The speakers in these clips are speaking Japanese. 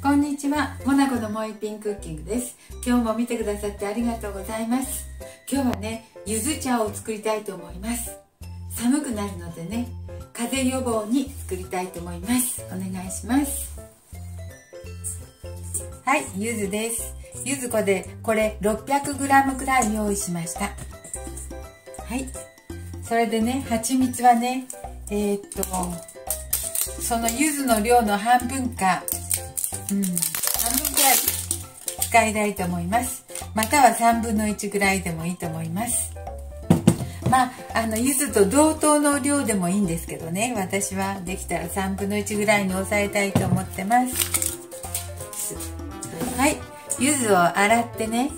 こんにちは、モナコのもう一品クッキングです。今日も見てくださってありがとうございます。今日はね、ゆず茶を作りたいと思います。寒くなるのでね、風邪予防に作りたいと思います。お願いします。はい、ゆずです。ゆずこれ 600g くらい用意しました。はい、それでね、蜂蜜はね、そのゆずの量の半分か、半分くらい使いたいと思います。または3分の1ぐらいでもいいと思います。まあ、ゆずと同等の量でもいいんですけどね、私はできたら3分の1ぐらいに抑えたいと思ってます。はい、ゆずを洗ってね、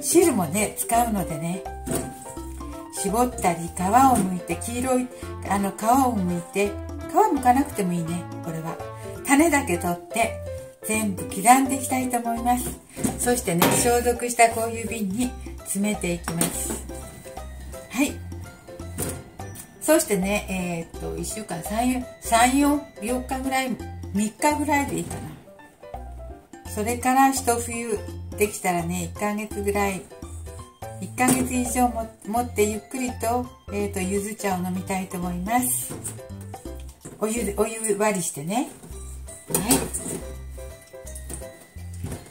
汁もね使うのでね、絞ったり皮を剥いて、黄色い皮を剥いて、皮剥かなくてもいいね。これは種だけ取って全部刻んでいきたいと思います。そしてね、消毒したこういう瓶に詰めていきます。はい、そしてね、1週間4日ぐらい、3日ぐらいでいいかな。それから一冬できたらね、1ヶ月ぐらい、1ヶ月以上持ってゆっくりと、ゆず茶を飲みたいと思います。お湯割りしてね。はい、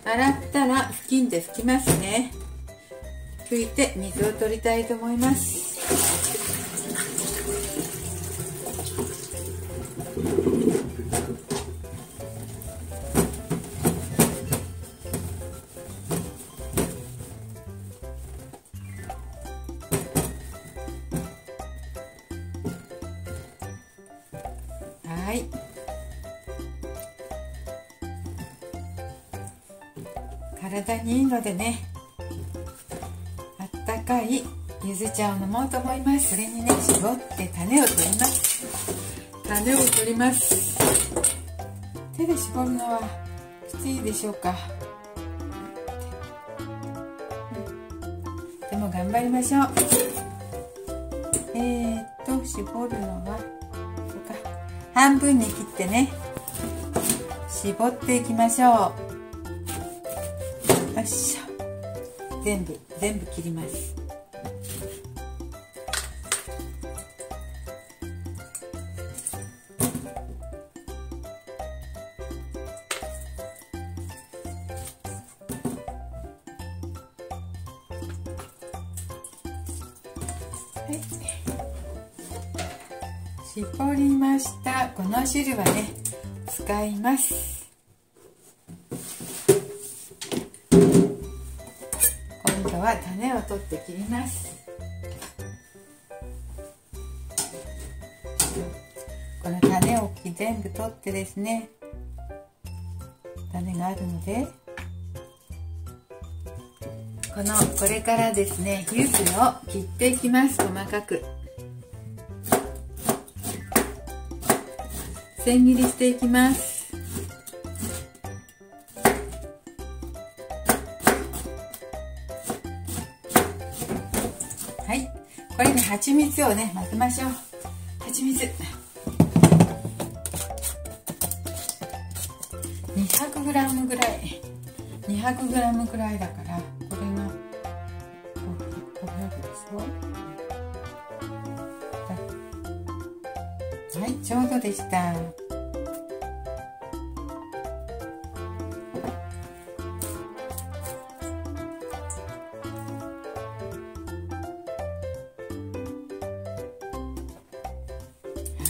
洗ったら布巾で拭きますね。拭いて水を取りたいと思います。はい、体にいいのでね、あったかいゆず茶を飲もうと思います。それにね、絞って種を取ります。種を取ります。手で絞るのはきついでしょうか。でも頑張りましょう。絞るのは半分に切ってね、絞っていきましょう。よいしょ、全部切ります。はい、絞りました。この汁はね、使います。今度は種を取って切ります。この種を全部取ってですね、種があるので、これからですね、柚子を切っていきます。細かく千切りしていきます。はい、これに蜂蜜をね混ぜましょう。蜂蜜 200g ぐらい、200g ぐらいだから、これが500でしょ。はい、ちょうどでした。は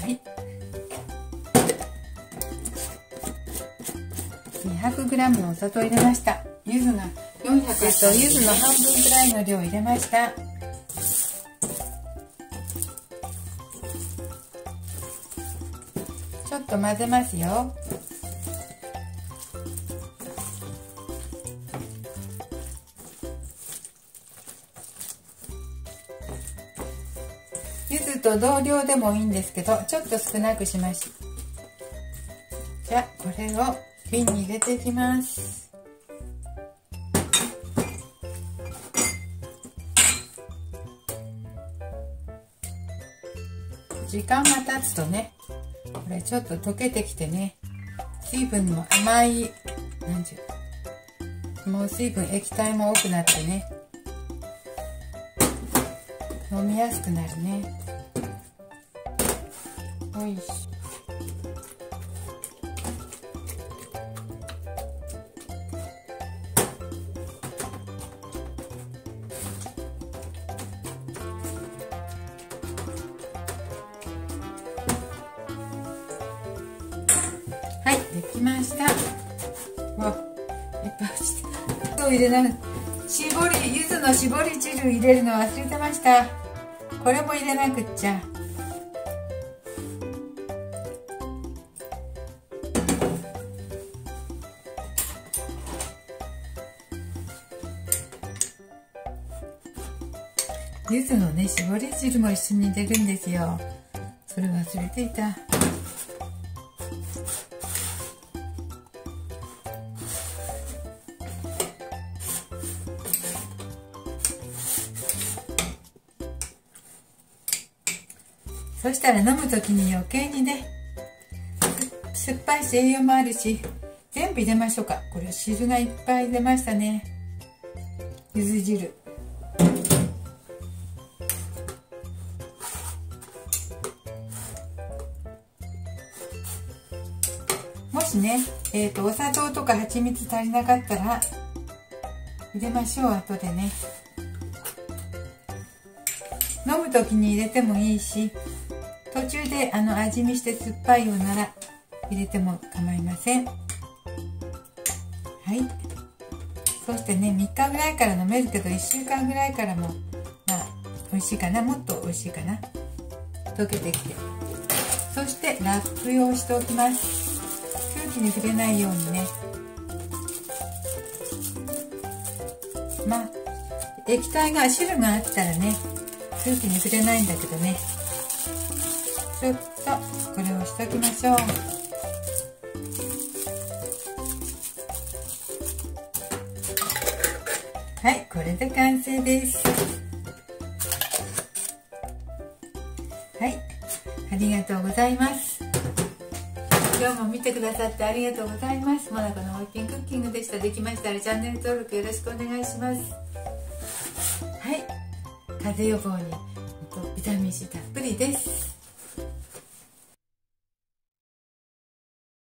い、200g のお砂糖入れました。柚子が400、柚子の半分くらいの量入れました。ちょっと混ぜますよ。柚子と同量でもいいんですけど、ちょっと少なくしました。じゃあこれを瓶に入れていきます。時間が経つとね、これちょっと溶けてきてね、水分も甘い、もう水分液体も多くなってね、飲みやすくなるね。おいしい。はい、できました。わ、いっぱい落ちた。入れない。柚子の絞り汁入れるの忘れてました。これも入れなくっちゃ。柚子のね、絞り汁も一緒に入れるんですよ。それ忘れていた。そしたら飲む時に余計にね、酸っぱいし栄養もあるし、全部入れましょうか。これ汁がいっぱい出ましたね。柚子汁。もしね、お砂糖とか蜂蜜足りなかったら入れましょう。後でね、飲む時に入れてもいいし、途中で味見して酸っぱいようなら入れても構いません。はい。そしてね、3日ぐらいから飲めるけど、1週間ぐらいからもまあ美味しいかな。もっと美味しいかな。溶けてきて、そしてラップをしておきます。空気に触れないようにね。まあ液体が汁があったらね、空気に触れないんだけどね、ちょっとこれをしときましょう。はい、これで完成です。はい、ありがとうございます。今日も見てくださってありがとうございます。モナコのウォーキングクッキングでした。できましたらチャンネル登録よろしくお願いします。はい、風邪予防にビタミンCたっぷりです。